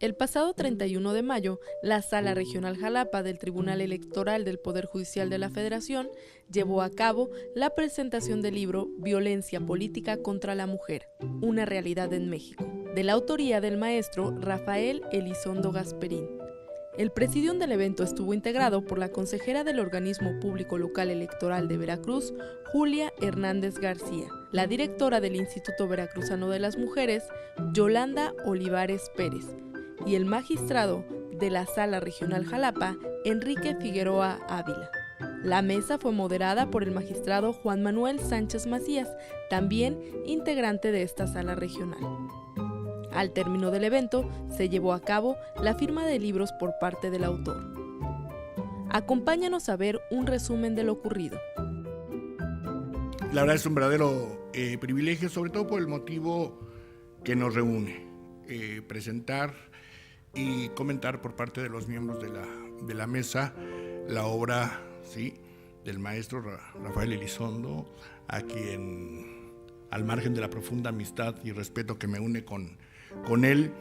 El pasado 31 de mayo, la Sala Regional Jalapa del Tribunal Electoral del Poder Judicial de la Federación llevó a cabo la presentación del libro Violencia Política contra la Mujer, una realidad en México, de la autoría del maestro Rafael Elizondo Gasperín. El presidium del evento estuvo integrado por la consejera del Organismo Público Local Electoral de Veracruz, Julia Hernández García, la directora del Instituto Veracruzano de las Mujeres, Yolanda Olivares Pérez, y el magistrado de la Sala Regional Jalapa, Enrique Figueroa Ávila. La mesa fue moderada por el magistrado Juan Manuel Sánchez Macías, también integrante de esta sala regional. Al término del evento, se llevó a cabo la firma de libros por parte del autor. Acompáñanos a ver un resumen de lo ocurrido. La verdad es un verdadero privilegio, sobre todo por el motivo que nos reúne, presentar y comentar por parte de los miembros de la mesa la obra, ¿sí?, del maestro Rafael Elizondo, a quien, al margen de la profunda amistad y respeto que me une con él,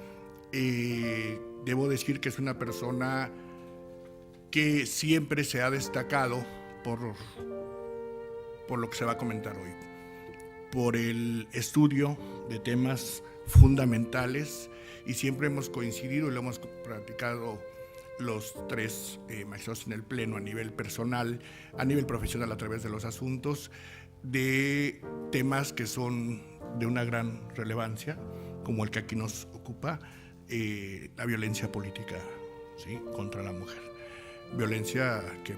debo decir que es una persona que siempre se ha destacado por lo que se va a comentar hoy, por el estudio de temas fundamentales, y siempre hemos coincidido y lo hemos practicado los tres magistrados en el pleno a nivel personal, a nivel profesional a través de los asuntos, de temas que son de una gran relevancia, como el que aquí nos ocupa, la violencia política, ¿sí?, contra la mujer. Violencia que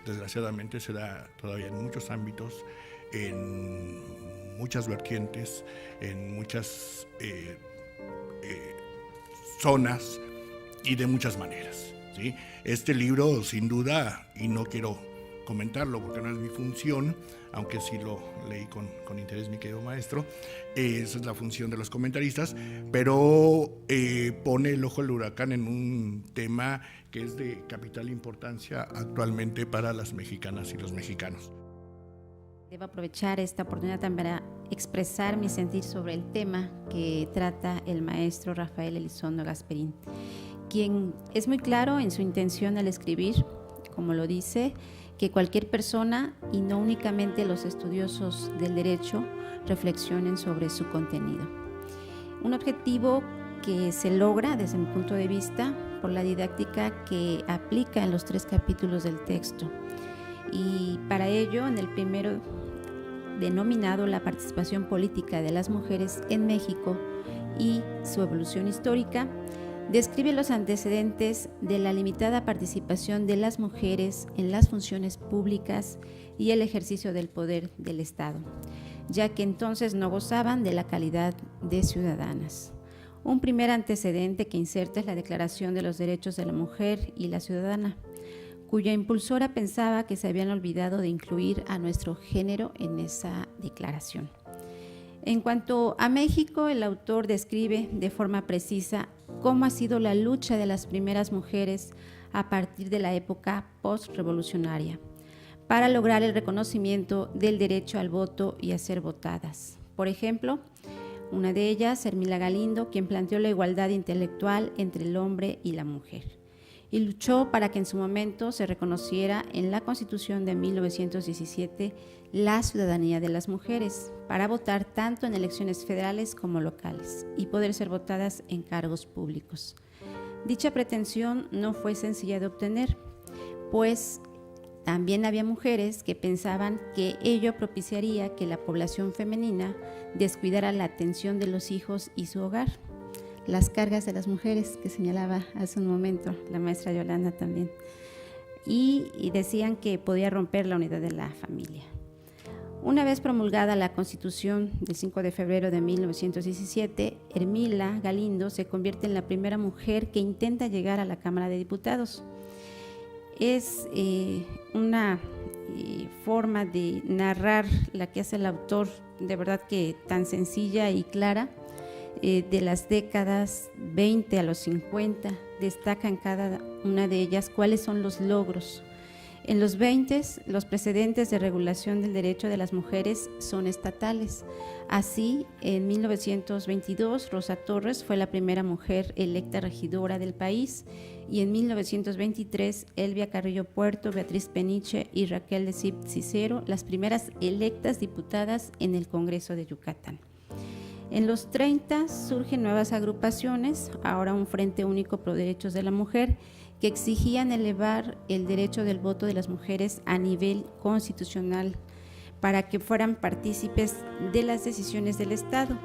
desgraciadamente se da todavía en muchos ámbitos, en muchas vertientes, en muchas zonas y de muchas maneras, ¿sí? Este libro, sin duda, y no quiero comentarlo porque no es mi función, aunque sí lo leí con interés, mi querido maestro, esa es la función de los comentaristas, pero pone el ojo del huracán en un tema que es de capital importancia actualmente para las mexicanas y los mexicanos. Debo aprovechar esta oportunidad también para expresar mi sentir sobre el tema que trata el maestro Rafael Elizondo Gasperín, quien es muy claro en su intención al escribir, como lo dice, que cualquier persona, y no únicamente los estudiosos del derecho, reflexionen sobre su contenido. Un objetivo que se logra, desde mi punto de vista, por la didáctica que aplica en los 3 capítulos del texto. Y para ello, en el primero, denominado La participación política de las mujeres en México y su evolución histórica, describe los antecedentes de la limitada participación de las mujeres en las funciones públicas y el ejercicio del poder del Estado, ya que entonces no gozaban de la calidad de ciudadanas. Un primer antecedente que inserta es la Declaración de los Derechos de la Mujer y la Ciudadana, cuya impulsora pensaba que se habían olvidado de incluir a nuestro género en esa declaración. En cuanto a México, el autor describe de forma precisa cómo ha sido la lucha de las primeras mujeres a partir de la época postrevolucionaria para lograr el reconocimiento del derecho al voto y a ser votadas. Por ejemplo, una de ellas, Ermila Galindo, quien planteó la igualdad intelectual entre el hombre y la mujer, y luchó para que en su momento se reconociera en la Constitución de 1917 la ciudadanía de las mujeres para votar tanto en elecciones federales como locales y poder ser votadas en cargos públicos. Dicha pretensión no fue sencilla de obtener, pues también había mujeres que pensaban que ello propiciaría que la población femenina descuidara la atención de los hijos y su hogar. Las cargas de las mujeres que señalaba hace un momento la maestra Yolanda también, y decían que podía romper la unidad de la familia. Una vez promulgada la Constitución del 5 de febrero de 1917, Ermila Galindo se convierte en la primera mujer que intenta llegar a la Cámara de Diputados. Es una forma de narrar la que hace el autor, de verdad que tan sencilla y clara. De las décadas 20 a los 50, destaca en cada una de ellas cuáles son los logros En los 20, los precedentes de regulación del derecho de las mujeres son estatales. Así, en 1922, Rosa Torres fue la primera mujer electa regidora del país, y en 1923, Elvia Carrillo Puerto, Beatriz Peniche y Raquel de Cip Cicero, las primeras electas diputadas en el Congreso de Yucatán. En los 30 surgen nuevas agrupaciones, ahora un Frente Único Pro Derechos de la Mujer, que exigían elevar el derecho del voto de las mujeres a nivel constitucional para que fueran partícipes de las decisiones del Estado.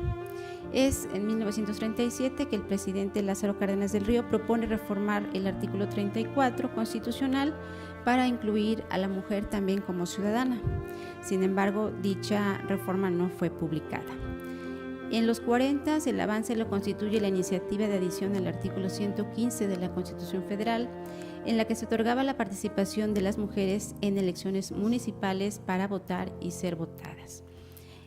Es en 1937 que el presidente Lázaro Cárdenas del Río propone reformar el artículo 34 constitucional para incluir a la mujer también como ciudadana. Sin embargo, dicha reforma no fue publicada. En los 40, el avance lo constituye la iniciativa de adición al artículo 115 de la Constitución Federal, en la que se otorgaba la participación de las mujeres en elecciones municipales para votar y ser votadas.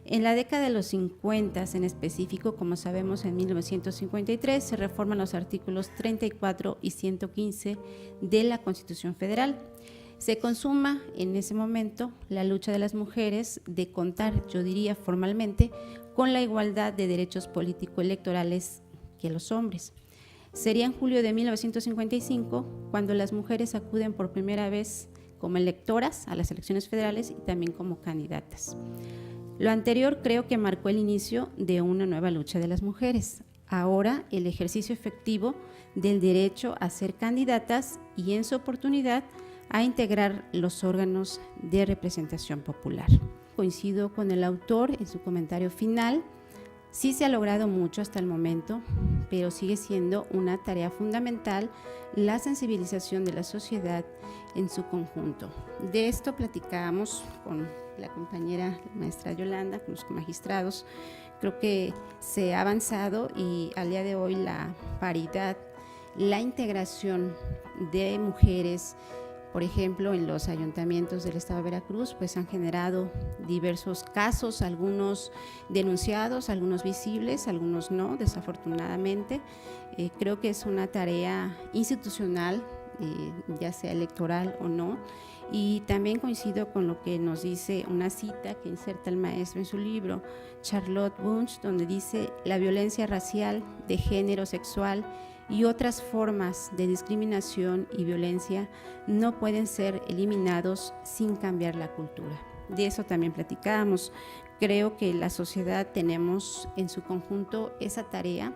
En la década de los 50, en específico, como sabemos, en 1953, se reforman los artículos 34 y 115 de la Constitución Federal. Se consuma en ese momento la lucha de las mujeres de contar, yo diría formalmente, con la igualdad de derechos político-electorales que los hombres. Sería en julio de 1955 cuando las mujeres acuden por primera vez como electoras a las elecciones federales y también como candidatas. Lo anterior creo que marcó el inicio de una nueva lucha de las mujeres. Ahora el ejercicio efectivo del derecho a ser candidatas y en su oportunidad a integrar los órganos de representación popular. Coincido con el autor en su comentario final. Sí se ha logrado mucho hasta el momento, pero sigue siendo una tarea fundamental la sensibilización de la sociedad en su conjunto. De esto platicábamos con la compañera maestra Yolanda, con los magistrados. Creo que se ha avanzado y al día de hoy la paridad, la integración de mujeres, por ejemplo, en los ayuntamientos del estado de Veracruz, pues han generado diversos casos, algunos denunciados, algunos visibles, algunos no, desafortunadamente. Creo que es una tarea institucional, ya sea electoral o no, y también coincido con lo que nos dice una cita que inserta el maestro en su libro, Charlotte Bunch, donde dice: la violencia racial, de género, sexual y otras formas de discriminación y violencia no pueden ser eliminados sin cambiar la cultura. De eso también platicábamos. Creo que la sociedad tenemos en su conjunto esa tarea,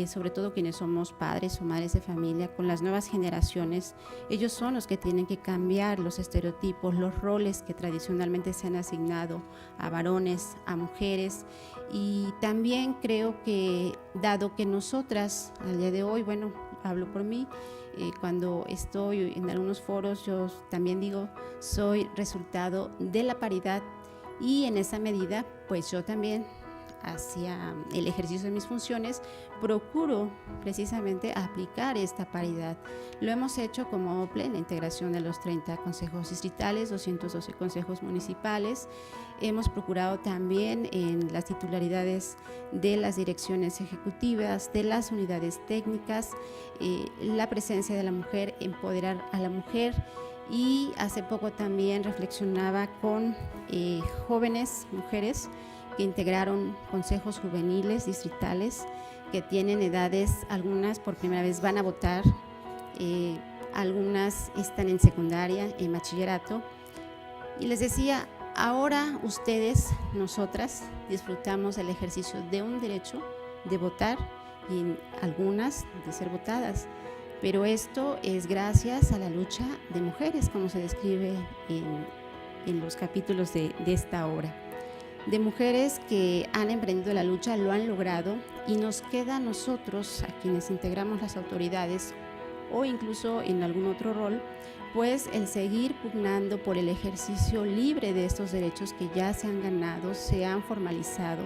sobre todo quienes somos padres o madres de familia, con las nuevas generaciones. Ellos son los que tienen que cambiar los estereotipos, los roles que tradicionalmente se han asignado a varones, a mujeres. Y también creo que, dado que nosotras al día de hoy, bueno, hablo por mí, cuando estoy en algunos foros, yo también digo, soy resultado de la paridad, y en esa medida, pues yo también, hacia el ejercicio de mis funciones, procuro precisamente aplicar esta paridad. Lo hemos hecho como OPLE en la integración de los 30 consejos distritales, 212 consejos municipales. Hemos procurado también en las titularidades de las direcciones ejecutivas, de las unidades técnicas, la presencia de la mujer, empoderar a la mujer. Y hace poco también reflexionaba con jóvenes mujeres que integraron consejos juveniles distritales, que tienen edades, algunas por primera vez van a votar, algunas están en secundaria, en bachillerato, y les decía: ahora ustedes, nosotras, disfrutamos el ejercicio de un derecho de votar y algunas de ser votadas. Pero esto es gracias a la lucha de mujeres, como se describe en los capítulos de esta obra. De mujeres que han emprendido la lucha, lo han logrado, y nos queda a nosotros, a quienes integramos las autoridades o incluso en algún otro rol, pues el seguir pugnando por el ejercicio libre de estos derechos que ya se han ganado, se han formalizado,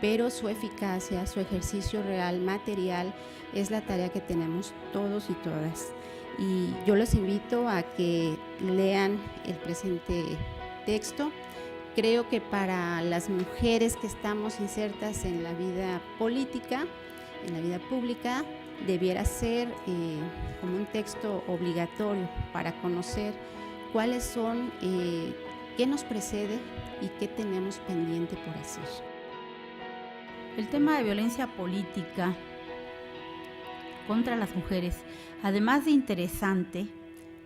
pero su eficacia, su ejercicio real, material, es la tarea que tenemos todos y todas. Y yo los invito a que lean el presente texto. Creo que para las mujeres que estamos insertas en la vida política, en la vida pública, debiera ser como un texto obligatorio para conocer cuáles son, qué nos precede y qué tenemos pendiente por hacer. El tema de violencia política contra las mujeres, además de interesante,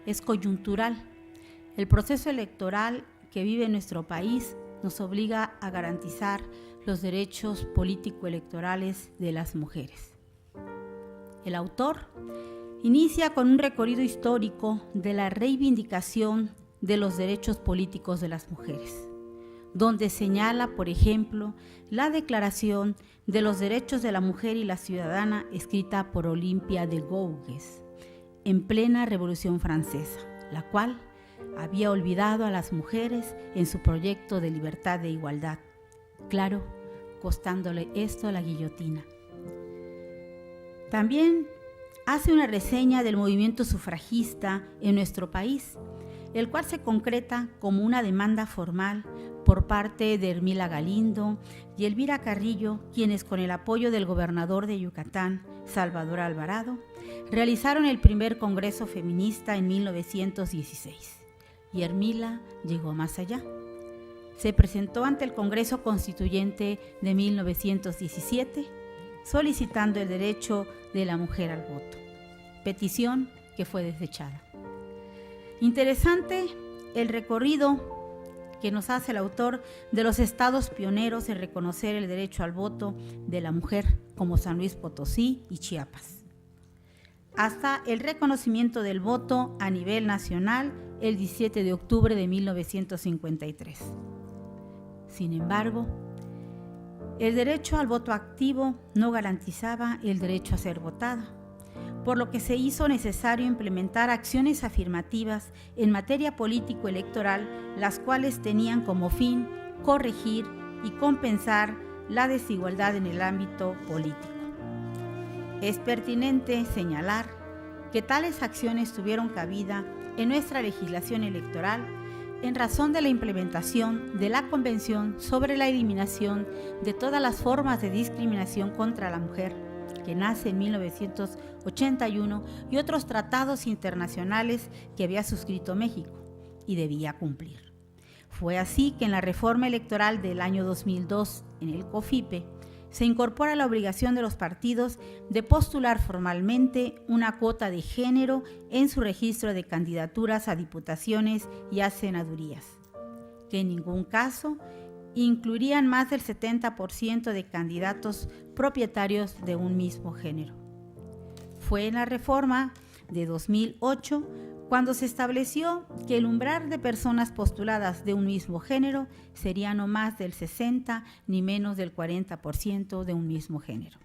es coyuntural. El proceso electoral que vive nuestro país nos obliga a garantizar los derechos político-electorales de las mujeres. El autor inicia con un recorrido histórico de la reivindicación de los derechos políticos de las mujeres, donde señala, por ejemplo, la Declaración de los Derechos de la Mujer y la Ciudadana escrita por Olympia de Gouges en plena Revolución Francesa, la cual había olvidado a las mujeres en su proyecto de libertad e igualdad, claro, costándole esto la guillotina. También hace una reseña del movimiento sufragista en nuestro país, el cual se concreta como una demanda formal por parte de Hermila Galindo y Elvira Carrillo, quienes con el apoyo del gobernador de Yucatán, Salvador Alvarado, realizaron el primer Congreso Feminista en 1916. Y Hermila llegó más allá. Se presentó ante el Congreso Constituyente de 1917, solicitando el derecho de la mujer al voto, petición que fue desechada. Interesante el recorrido que nos hace el autor de los estados pioneros en reconocer el derecho al voto de la mujer, como San Luis Potosí y Chiapas, hasta el reconocimiento del voto a nivel nacional el 17 de octubre de 1953. Sin embargo, el derecho al voto activo no garantizaba el derecho a ser votada, por lo que se hizo necesario implementar acciones afirmativas en materia político-electoral, las cuales tenían como fin corregir y compensar la desigualdad en el ámbito político. Es pertinente señalar que tales acciones tuvieron cabida en nuestra legislación electoral en razón de la implementación de la Convención sobre la eliminación de todas las formas de discriminación contra la mujer, que nace en 1981, y otros tratados internacionales que había suscrito México y debía cumplir. Fue así que en la reforma electoral del año 2002, en el COFIPE, se incorpora la obligación de los partidos de postular formalmente una cuota de género en su registro de candidaturas a diputaciones y a senadurías, que en ningún caso incluirían más del 70% de candidatos propietarios de un mismo género. Fue en la reforma de 2008 cuando se estableció que el umbral de personas postuladas de un mismo género sería no más del 60 ni menos del 40% de un mismo género.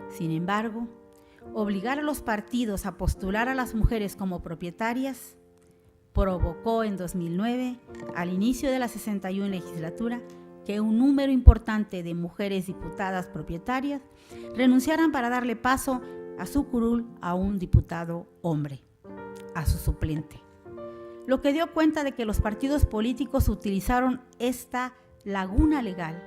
Sin embargo, obligar a los partidos a postular a las mujeres como propietarias provocó en 2009, al inicio de la 61 legislatura, que un número importante de mujeres diputadas propietarias renunciaran para darle paso a su curul a un diputado hombre, a su suplente, lo que dio cuenta de que los partidos políticos utilizaron esta laguna legal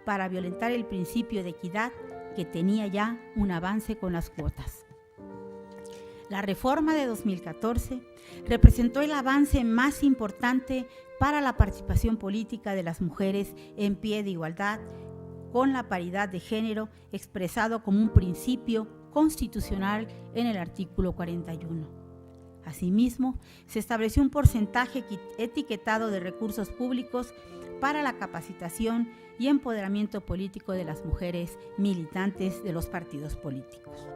para violentar el principio de equidad que tenía ya un avance con las cuotas. La reforma de 2014 representó el avance más importante para la participación política de las mujeres en pie de igualdad con la paridad de género expresado como un principio constitucional en el artículo 41. Asimismo, se estableció un porcentaje etiquetado de recursos públicos para la capacitación y empoderamiento político de las mujeres militantes de los partidos políticos.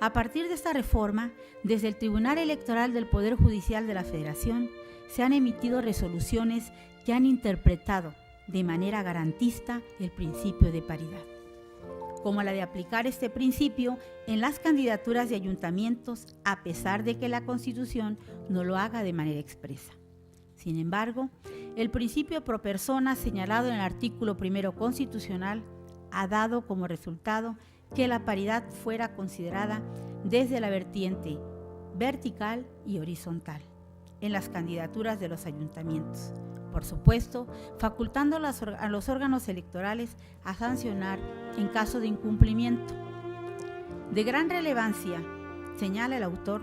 A partir de esta reforma, desde el Tribunal Electoral del Poder Judicial de la Federación, se han emitido resoluciones que han interpretado de manera garantista el principio de paridad, como la de aplicar este principio en las candidaturas de ayuntamientos, a pesar de que la Constitución no lo haga de manera expresa. Sin embargo, el principio pro persona señalado en el artículo 1 constitucional ha dado como resultado que la paridad fuera considerada desde la vertiente vertical y horizontal en las candidaturas de los ayuntamientos. Por supuesto, facultando a los órganos electorales a sancionar en caso de incumplimiento. De gran relevancia, señala el autor,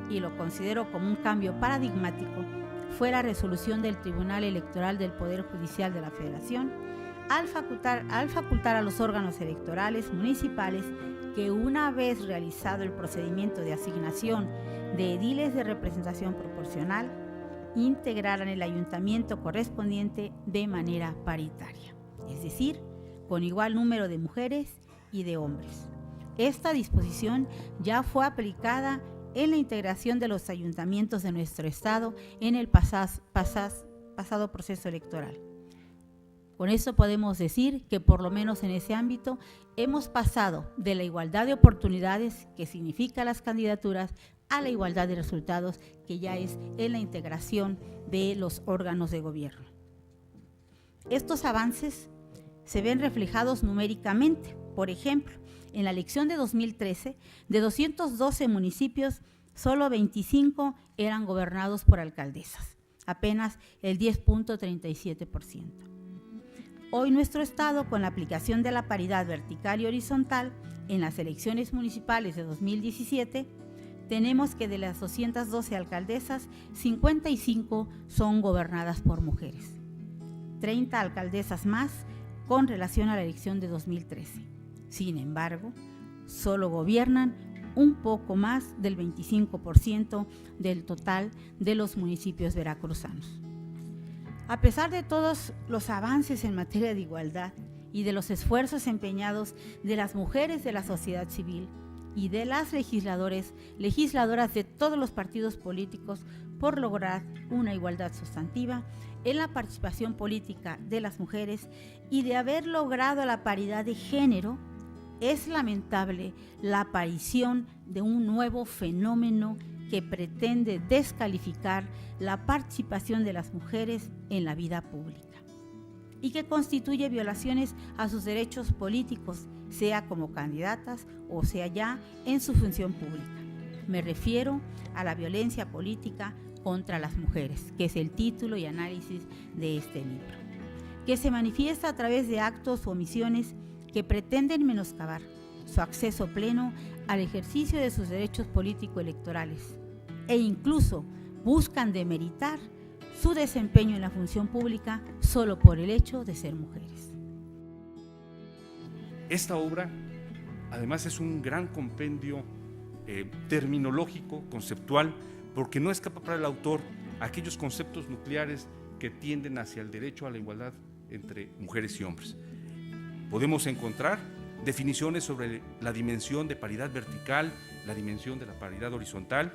y lo considero como un cambio paradigmático, fue la resolución del Tribunal Electoral del Poder Judicial de la Federación al facultar a los órganos electorales municipales que, una vez realizado el procedimiento de asignación de ediles de representación proporcional, integraran el ayuntamiento correspondiente de manera paritaria, es decir, con igual número de mujeres y de hombres. Esta disposición ya fue aplicada en la integración de los ayuntamientos de nuestro estado en el pasado proceso electoral. Con eso podemos decir que por lo menos en ese ámbito hemos pasado de la igualdad de oportunidades, que significa las candidaturas, a la igualdad de resultados, que ya es en la integración de los órganos de gobierno. Estos avances se ven reflejados numéricamente. Por ejemplo, en la elección de 2013, de 212 municipios, solo 25 eran gobernados por alcaldesas, apenas el 10.37%. Hoy nuestro estado, con la aplicación de la paridad vertical y horizontal en las elecciones municipales de 2017, tenemos que de las 212 alcaldesas, 55 son gobernadas por mujeres, 30 alcaldesas más con relación a la elección de 2013. Sin embargo, solo gobiernan un poco más del 25% del total de los municipios veracruzanos. A pesar de todos los avances en materia de igualdad y de los esfuerzos empeñados de las mujeres de la sociedad civil y de las legisladoras de todos los partidos políticos por lograr una igualdad sustantiva en la participación política de las mujeres y de haber logrado la paridad de género, es lamentable la aparición de un nuevo fenómeno que pretende descalificar la participación de las mujeres en la vida pública y que constituye violaciones a sus derechos políticos, sea como candidatas o sea ya en su función pública. Me refiero a la violencia política contra las mujeres, que es el título y análisis de este libro, que se manifiesta a través de actos o omisiones que pretenden menoscabar su acceso pleno al ejercicio de sus derechos político-electorales e incluso buscan demeritar su desempeño en la función pública solo por el hecho de ser mujeres. Esta obra, además, es un gran compendio terminológico, conceptual, porque no escapa para el autor aquellos conceptos nucleares que tienden hacia el derecho a la igualdad entre mujeres y hombres. Podemos encontrar definiciones sobre la dimensión de paridad vertical, la dimensión de la paridad horizontal.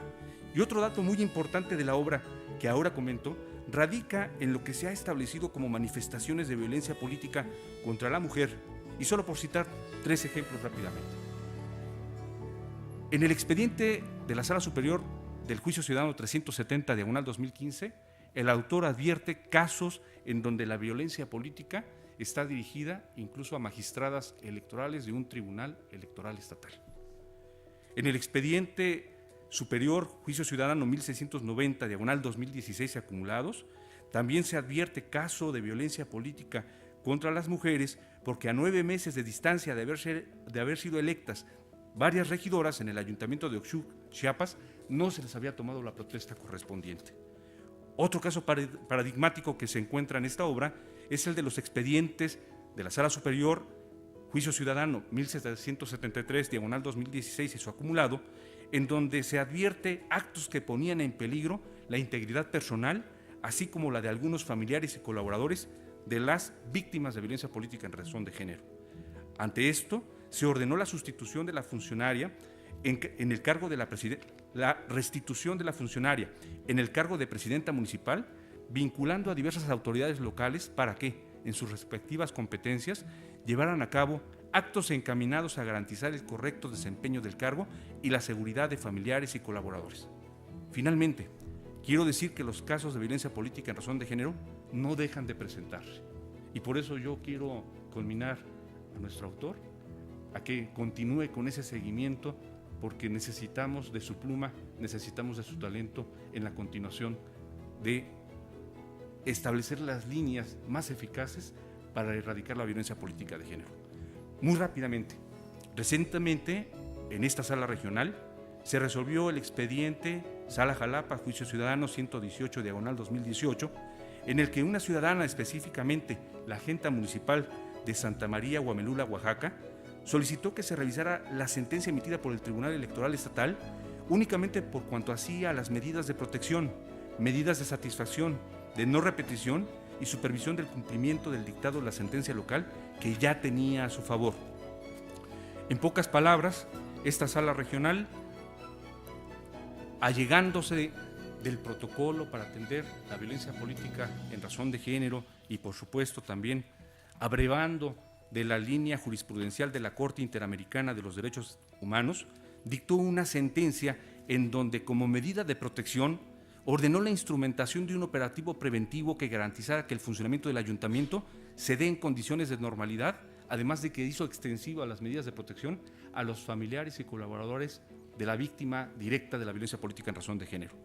Y otro dato muy importante de la obra que ahora comento radica en lo que se ha establecido como manifestaciones de violencia política contra la mujer, y solo por citar 3 ejemplos rápidamente. En el expediente de la Sala Superior del Juicio Ciudadano 370/2015, el autor advierte casos en donde la violencia política está dirigida incluso a magistradas electorales de un tribunal electoral estatal. En el expediente superior Juicio Ciudadano 1690/2016 acumulados, también se advierte caso de violencia política contra las mujeres porque a 9 meses de distancia de haber sido electas varias regidoras en el ayuntamiento de Oxux, Chiapas, no se les había tomado la protesta correspondiente. Otro caso paradigmático que se encuentra en esta obra es el de los expedientes de la Sala Superior Juicio Ciudadano 1773/2016 y su acumulado, en donde se advierte actos que ponían en peligro la integridad personal, así como la de algunos familiares y colaboradores de las víctimas de violencia política en razón de género. Ante esto, se ordenó la sustitución de la funcionaria en el cargo de la restitución de la funcionaria en el cargo de presidenta municipal, vinculando a diversas autoridades locales para que, en sus respectivas competencias, llevaran a cabo actos encaminados a garantizar el correcto desempeño del cargo y la seguridad de familiares y colaboradores. Finalmente, quiero decir que los casos de violencia política en razón de género no dejan de presentarse, y por eso yo quiero conminar a nuestro autor a que continúe con ese seguimiento, porque necesitamos de su pluma, necesitamos de su talento en la continuación de establecer las líneas más eficaces para erradicar la violencia política de género. Muy rápidamente, recientemente en esta sala regional se resolvió el expediente Sala Jalapa, Juicio Ciudadano 118/2018, en el que una ciudadana, específicamente la agente municipal de Santa María, Huamelula, Oaxaca, solicitó que se revisara la sentencia emitida por el Tribunal Electoral Estatal únicamente por cuanto hacía a las medidas de protección, medidas de satisfacción, de no repetición y supervisión del cumplimiento del dictado de la sentencia local que ya tenía a su favor. En pocas palabras, esta sala regional, allegándose del protocolo para atender la violencia política en razón de género y, por supuesto, también abrevando de la línea jurisprudencial de la Corte Interamericana de los Derechos Humanos, dictó una sentencia en donde, como medida de protección, ordenó la instrumentación de un operativo preventivo que garantizara que el funcionamiento del ayuntamiento se dé en condiciones de normalidad, además de que hizo extensiva las medidas de protección a los familiares y colaboradores de la víctima directa de la violencia política en razón de género.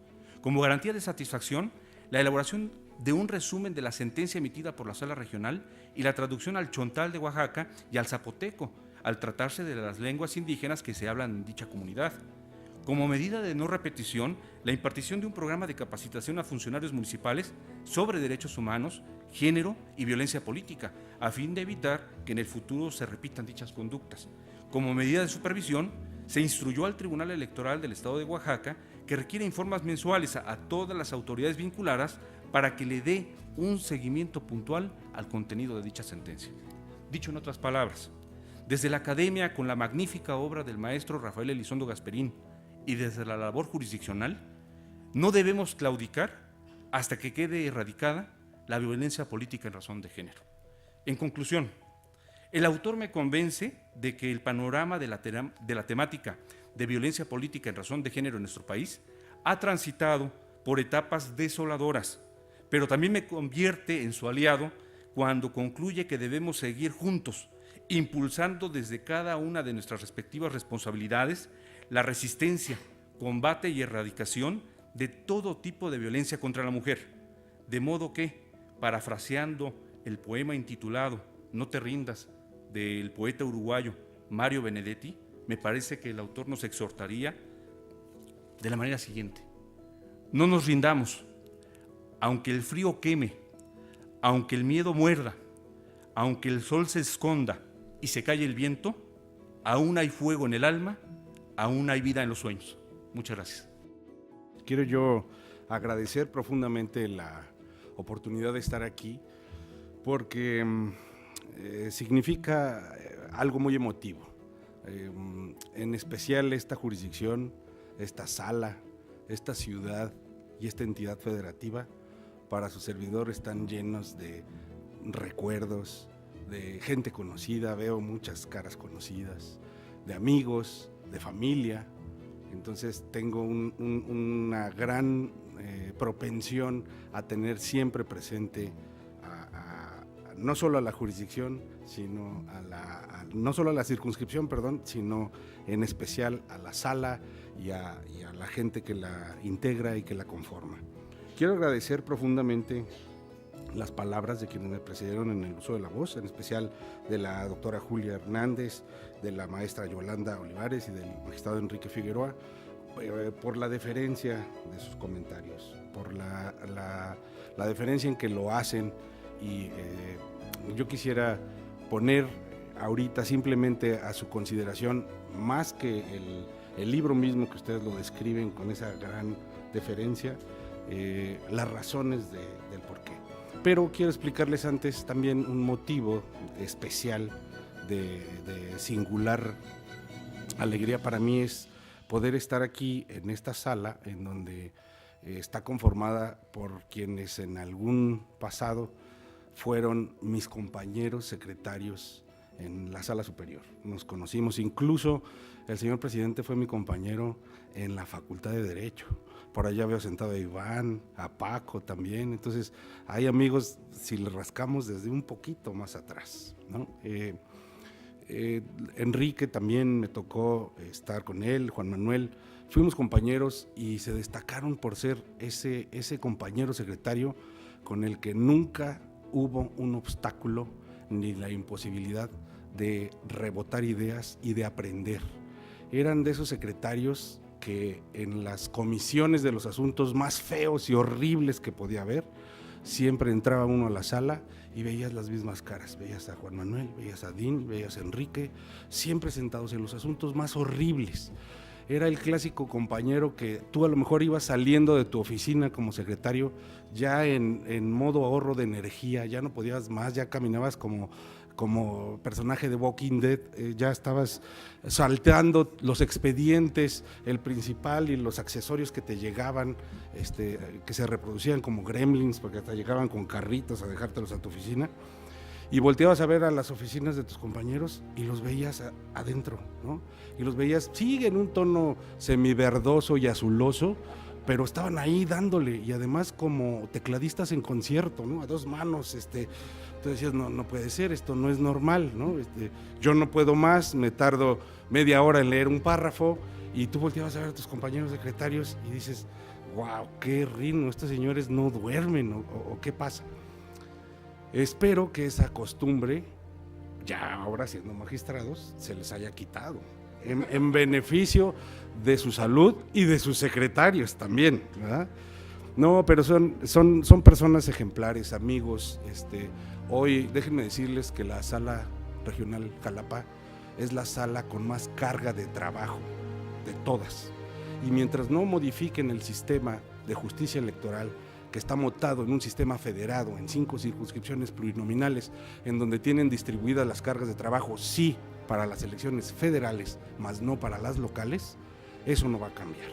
Como garantía de satisfacción, la elaboración de un resumen de la sentencia emitida por la Sala Regional y la traducción al chontal de Oaxaca y al zapoteco, al tratarse de las lenguas indígenas que se hablan en dicha comunidad. Como medida de no repetición, la impartición de un programa de capacitación a funcionarios municipales sobre derechos humanos, género y violencia política, a fin de evitar que en el futuro se repitan dichas conductas. Como medida de supervisión, se instruyó al Tribunal Electoral del Estado de Oaxaca que requiere informes mensuales a todas las autoridades vinculadas para que le dé un seguimiento puntual al contenido de dicha sentencia. Dicho en otras palabras, desde la academia, con la magnífica obra del maestro Rafael Elizondo Gasperín, y desde la labor jurisdiccional, no debemos claudicar hasta que quede erradicada la violencia política en razón de género. En conclusión, el autor me convence de que el panorama de la temática de violencia política en razón de género en nuestro país ha transitado por etapas desoladoras, pero también me convierte en su aliado cuando concluye que debemos seguir juntos, impulsando desde cada una de nuestras respectivas responsabilidades la resistencia, combate y erradicación de todo tipo de violencia contra la mujer. De modo que, parafraseando el poema intitulado No te rindas, del poeta uruguayo Mario Benedetti, me parece que el autor nos exhortaría de la manera siguiente: no nos rindamos, aunque el frío queme, aunque el miedo muerda, aunque el sol se esconda y se calle el viento, aún hay fuego en el alma, aún hay vida en los sueños. Muchas gracias. Quiero yo agradecer profundamente la oportunidad de estar aquí porque significa algo muy emotivo. En especial esta jurisdicción, esta sala, esta ciudad y esta entidad federativa, para su servidor están llenos de recuerdos, de gente conocida, veo muchas caras conocidas, de amigos, de familia. Entonces tengo una gran propensión a tener siempre presente no solo a la jurisdicción, sino no solo a la circunscripción, sino en especial a la sala y a la gente que la integra y que la conforma. Quiero agradecer profundamente las palabras de quienes me precedieron en el uso de la voz, en especial de la doctora Julia Hernández, de la maestra Yolanda Olivares y del magistrado Enrique Figueroa, por la deferencia de sus comentarios, por la deferencia en que lo hacen. Y yo quisiera poner ahorita simplemente a su consideración, más que el libro mismo que ustedes lo describen con esa gran deferencia, las razones del porqué. Pero quiero explicarles antes también un motivo especial de singular alegría para mí, es poder estar aquí en esta sala en donde está conformada por quienes en algún pasado fueron mis compañeros secretarios en la sala superior. Nos conocimos, incluso el señor presidente fue mi compañero en la Facultad de Derecho. Por allá veo sentado a Iván, a Paco también. Entonces hay amigos, si le rascamos, desde un poquito más atrás, ¿no? Enrique también me tocó estar con él, Juan Manuel. Fuimos compañeros y se destacaron por ser ese compañero secretario con el que nunca hubo un obstáculo ni la imposibilidad de rebotar ideas y de aprender. Eran de esos secretarios que en las comisiones de los asuntos más feos y horribles que podía haber, siempre entraba uno a la sala y veías las mismas caras, veías a Juan Manuel, veías a Dean, veías a Enrique, siempre sentados en los asuntos más horribles. Era el clásico compañero que tú a lo mejor ibas saliendo de tu oficina como secretario ya en modo ahorro de energía, ya no podías más, ya caminabas como personaje de Walking Dead, ya estabas salteando los expedientes, el principal y los accesorios que te llegaban, que se reproducían como gremlins, porque hasta llegaban con carritos a dejártelos a tu oficina, y volteabas a ver a las oficinas de tus compañeros y los veías adentro, ¿no? Y los veías, sí, en un tono semiverdoso y azuloso, pero estaban ahí dándole, y además como tecladistas en concierto, ¿no? A dos manos, tú decías, no puede ser, esto no es normal, ¿no? Yo no puedo más, me tardo media hora en leer un párrafo, y tú volteabas a ver a tus compañeros secretarios y dices, wow, qué ritmo, estos señores no duermen, o qué pasa. Espero que esa costumbre, ya ahora siendo magistrados, se les haya quitado, en beneficio de su salud y de sus secretarios también, ¿verdad? No, pero son personas ejemplares, amigos. Hoy déjenme decirles que la Sala Regional Jalapa es la sala con más carga de trabajo de todas, y mientras no modifiquen el sistema de justicia electoral, que está montado en un sistema federado en 5 circunscripciones plurinominales, en donde tienen distribuidas las cargas de trabajo, sí, para las elecciones federales, más no para las locales, eso no va a cambiar.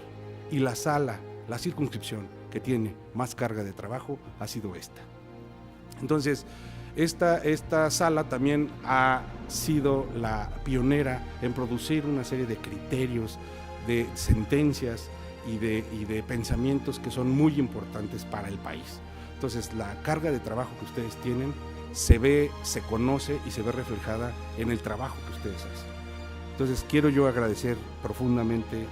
Y la circunscripción que tiene más carga de trabajo ha sido esta. Entonces, esta sala también ha sido la pionera en producir una serie de criterios, de sentencias y de pensamientos que son muy importantes para el país. Entonces, la carga de trabajo que ustedes tienen se ve, se conoce y se ve reflejada en el trabajo que ustedes hacen. Entonces, quiero yo agradecer profundamente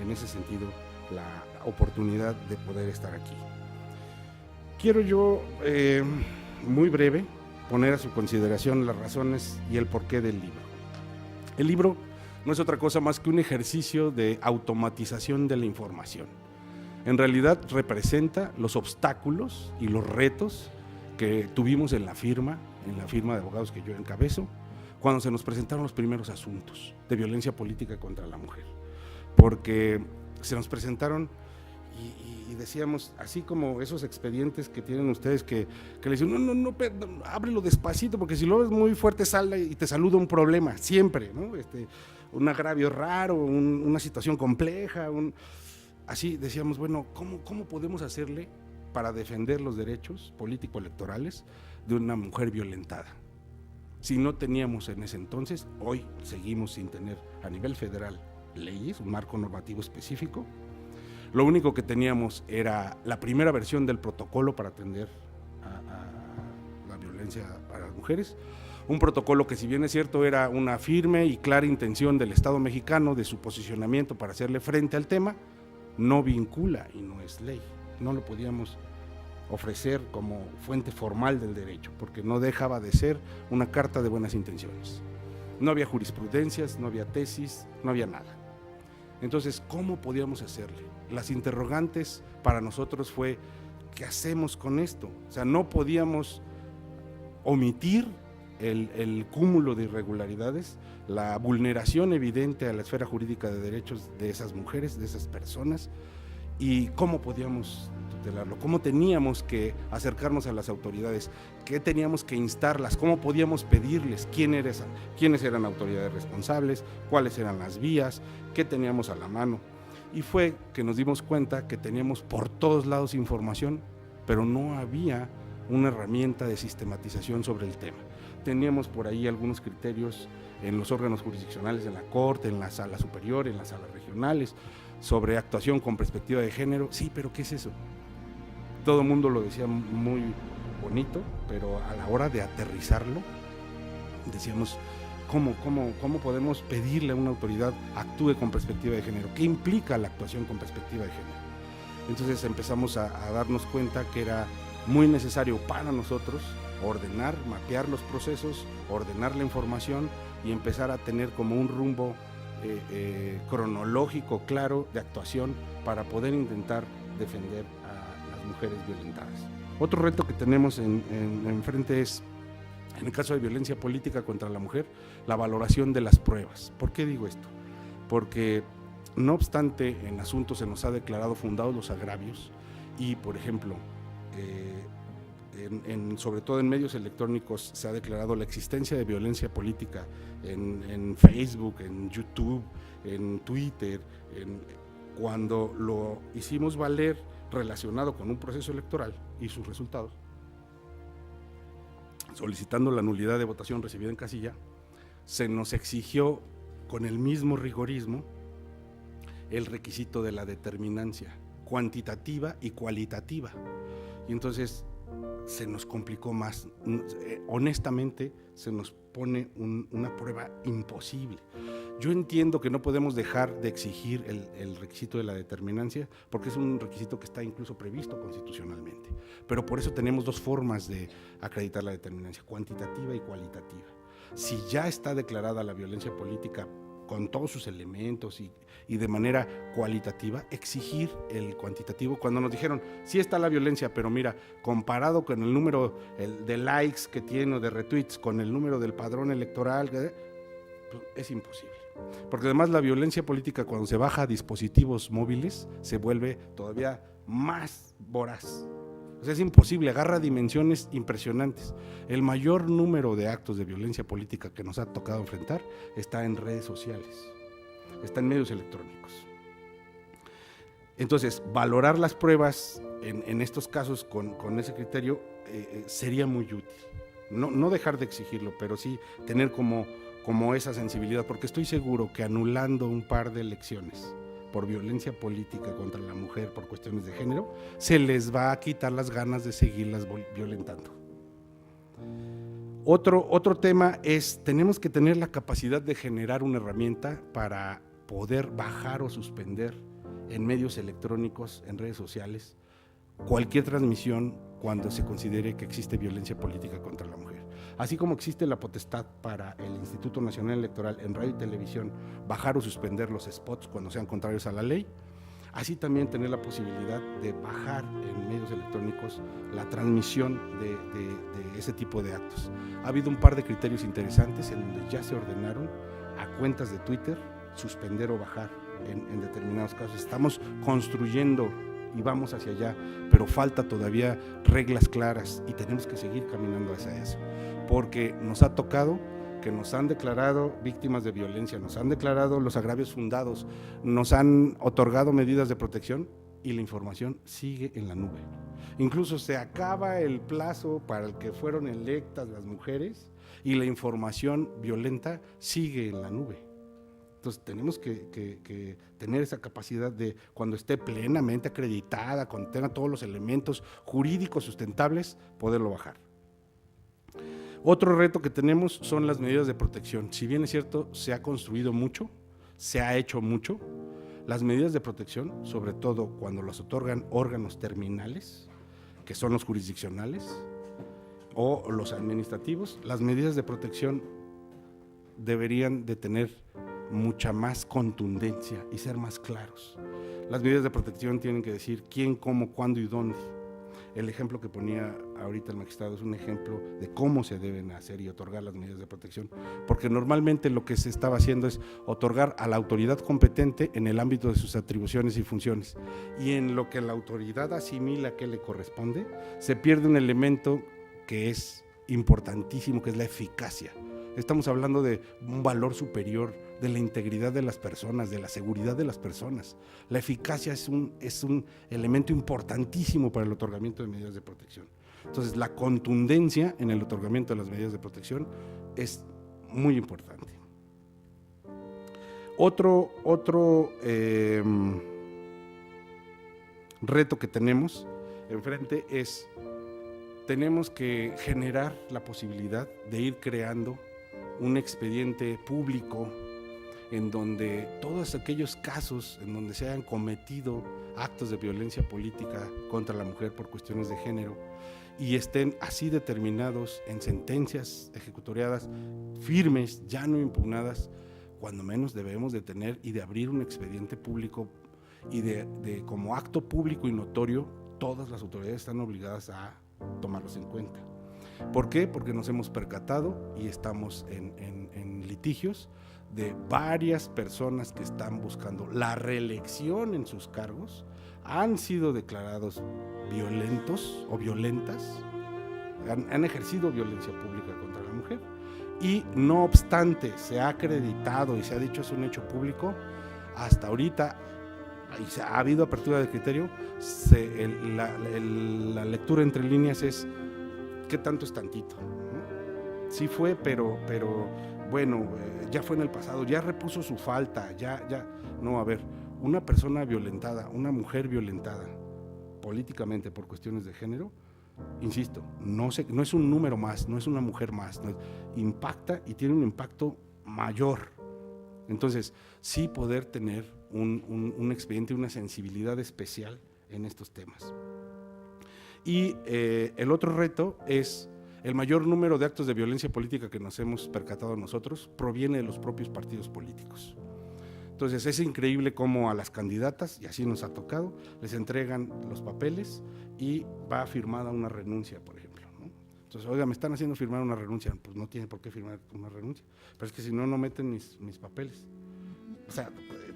en ese sentido la oportunidad de poder estar aquí. Quiero yo, muy breve, poner a su consideración las razones y el porqué del libro. El libro no es otra cosa más que un ejercicio de automatización de la información. En realidad representa los obstáculos y los retos que tuvimos en la firma de abogados que yo encabezo, cuando se nos presentaron los primeros asuntos de violencia política contra la mujer. Porque se nos presentaron y decíamos, así como esos expedientes que tienen ustedes que le dicen, no, ábrelo despacito, porque si lo ves muy fuerte sale y te saluda un problema, siempre, ¿no? Un agravio raro, una situación compleja, así decíamos, bueno, ¿cómo podemos hacerle para defender los derechos político-electorales de una mujer violentada? Si no teníamos en ese entonces, hoy seguimos sin tener a nivel federal leyes, un marco normativo específico. Lo único que teníamos era la primera versión del protocolo para atender a la violencia a las mujeres, un protocolo que, si bien es cierto, era una firme y clara intención del Estado mexicano de su posicionamiento para hacerle frente al tema, no vincula y no es ley. No lo podíamos ofrecer como fuente formal del derecho, porque no dejaba de ser una carta de buenas intenciones. No había jurisprudencias, no había tesis, no había nada. Entonces, ¿cómo podíamos hacerle? Las interrogantes para nosotros fue, ¿qué hacemos con esto? O sea, no podíamos omitir el cúmulo de irregularidades, la vulneración evidente a la esfera jurídica de derechos de esas mujeres, de esas personas, y cómo podíamos tutelarlo, cómo teníamos que acercarnos a las autoridades, qué teníamos que instarlas, cómo podíamos pedirles, quiénes eran autoridades responsables, cuáles eran las vías, qué teníamos a la mano. Y fue que nos dimos cuenta que teníamos por todos lados información, pero no había una herramienta de sistematización sobre el tema. Teníamos por ahí algunos criterios en los órganos jurisdiccionales, en la Corte, en la Sala Superior, en las salas regionales, sobre actuación con perspectiva de género. Sí, pero ¿qué es eso? Todo el mundo lo decía muy bonito, pero a la hora de aterrizarlo, decíamos, ¿cómo podemos pedirle a una autoridad actúe con perspectiva de género? ¿Qué implica la actuación con perspectiva de género? Entonces empezamos a darnos cuenta que era muy necesario para nosotros ordenar, mapear los procesos, ordenar la información y empezar a tener como un rumbo cronológico claro de actuación para poder intentar defender a las mujeres violentadas. Otro reto que tenemos enfrente es, en el caso de violencia política contra la mujer, la valoración de las pruebas. ¿Por qué digo esto? Porque no obstante en asuntos se nos ha declarado fundados los agravios y, por ejemplo, sobre todo en medios electrónicos se ha declarado la existencia de violencia política en Facebook, en YouTube, en Twitter, cuando lo hicimos valer relacionado con un proceso electoral y sus resultados, solicitando la nulidad de votación recibida en casilla, se nos exigió con el mismo rigorismo el requisito de la determinancia cuantitativa y cualitativa. Y entonces se nos complicó más. Honestamente, se nos pone una prueba imposible. Yo entiendo que no podemos dejar de exigir el requisito de la determinancia, porque es un requisito que está incluso previsto constitucionalmente. Pero por eso tenemos dos formas de acreditar la determinancia, cuantitativa y cualitativa. Si ya está declarada la violencia política con todos sus elementos y de manera cualitativa, exigir el cuantitativo. Cuando nos dijeron, sí está la violencia, pero mira, comparado con el número de likes que tiene o de retweets, con el número del padrón electoral, pues es imposible. Porque además la violencia política, cuando se baja a dispositivos móviles, se vuelve todavía más voraz. O sea, es imposible, agarra dimensiones impresionantes. El mayor número de actos de violencia política que nos ha tocado enfrentar está en redes sociales, está en medios electrónicos. Entonces, valorar las pruebas en estos casos con ese criterio sería muy útil. No dejar de exigirlo, pero sí tener como esa sensibilidad, porque estoy seguro que anulando un par de elecciones por violencia política contra la mujer por cuestiones de género, se les va a quitar las ganas de seguirlas violentando. Otro tema es, tenemos que tener la capacidad de generar una herramienta para poder bajar o suspender en medios electrónicos, en redes sociales, cualquier transmisión cuando se considere que existe violencia política contra la mujer. Así como existe la potestad para el Instituto Nacional Electoral en radio y televisión bajar o suspender los spots cuando sean contrarios a la ley, así también tener la posibilidad de bajar en medios electrónicos la transmisión de ese tipo de actos. Ha habido un par de criterios interesantes en donde ya se ordenaron a cuentas de Twitter suspender o bajar en determinados casos. Estamos construyendo y vamos hacia allá, pero falta todavía reglas claras y tenemos que seguir caminando hacia eso, porque nos ha tocado que nos han declarado víctimas de violencia, nos han declarado los agravios fundados, nos han otorgado medidas de protección y la información sigue en la nube. Incluso se acaba el plazo para el que fueron electas las mujeres y la información violenta sigue en la nube. Entonces tenemos que tener esa capacidad de, cuando esté plenamente acreditada, cuando tenga todos los elementos jurídicos sustentables, poderlo bajar. Otro reto que tenemos son las medidas de protección. Si bien es cierto, se ha construido mucho, se ha hecho mucho, las medidas de protección, sobre todo cuando las otorgan órganos terminales, que son los jurisdiccionales o los administrativos, las medidas de protección deberían de tener mucha más contundencia y ser más claros. Las medidas de protección tienen que decir quién, cómo, cuándo y dónde. El ejemplo que ponía ahorita el magistrado es un ejemplo de cómo se deben hacer y otorgar las medidas de protección, porque normalmente lo que se estaba haciendo es otorgar a la autoridad competente en el ámbito de sus atribuciones y funciones, y en lo que la autoridad asimila que le corresponde, se pierde un elemento que es importantísimo, que es la eficacia. Estamos hablando de un valor superior, de la integridad de las personas, de la seguridad de las personas. La eficacia es un elemento importantísimo para el otorgamiento de medidas de protección. Entonces, la contundencia en el otorgamiento de las medidas de protección es muy importante. Otro reto que tenemos enfrente es, tenemos que generar la posibilidad de ir creando un expediente público en donde todos aquellos casos en donde se hayan cometido actos de violencia política contra la mujer por cuestiones de género y estén así determinados en sentencias ejecutoriadas firmes, ya no impugnadas, cuando menos debemos de tener y de abrir un expediente público y de como acto público y notorio, todas las autoridades están obligadas a tomarlos en cuenta. ¿Por qué? Porque nos hemos percatado y estamos en litigios de varias personas que están buscando la reelección en sus cargos, han sido declarados violentos o violentas, han ejercido violencia pública contra la mujer, y no obstante se ha acreditado y se ha dicho es un hecho público, hasta ahorita y ha habido apertura de criterio, la lectura entre líneas es ¿qué tanto es tantito? ¿No? Sí fue, pero bueno, ya fue en el pasado, ya repuso su falta, no, a ver, una persona violentada, una mujer violentada políticamente por cuestiones de género, insisto, no es un número más, no es una mujer más, impacta y tiene un impacto mayor. Entonces, sí poder tener un expediente, una sensibilidad especial en estos temas. Y el otro reto es el mayor número de actos de violencia política que nos hemos percatado nosotros proviene de los propios partidos políticos. Entonces es increíble cómo a las candidatas, y así nos ha tocado, les entregan los papeles y va firmada una renuncia, por ejemplo, ¿no? Entonces, oiga, me están haciendo firmar una renuncia, pues no tiene por qué firmar una renuncia, pero es que si no, no meten mis papeles. O sea,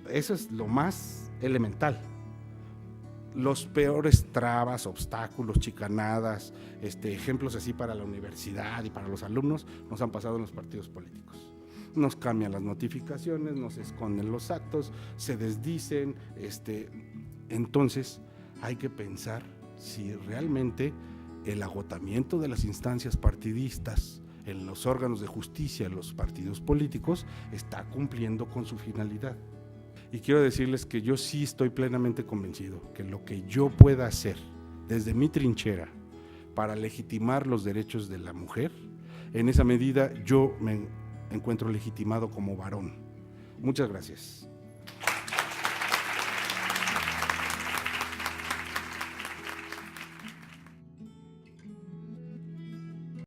eso es lo más elemental. Los peores trabas, obstáculos, chicanadas, ejemplos así para la universidad y para los alumnos nos han pasado en los partidos políticos. Nos cambian las notificaciones, nos esconden los actos, se desdicen, entonces hay que pensar si realmente el agotamiento de las instancias partidistas en los órganos de justicia, en los partidos políticos, está cumpliendo con su finalidad. Y quiero decirles que yo sí estoy plenamente convencido que lo que yo pueda hacer desde mi trinchera para legitimar los derechos de la mujer, en esa medida yo me encuentro legitimado como varón. Muchas gracias.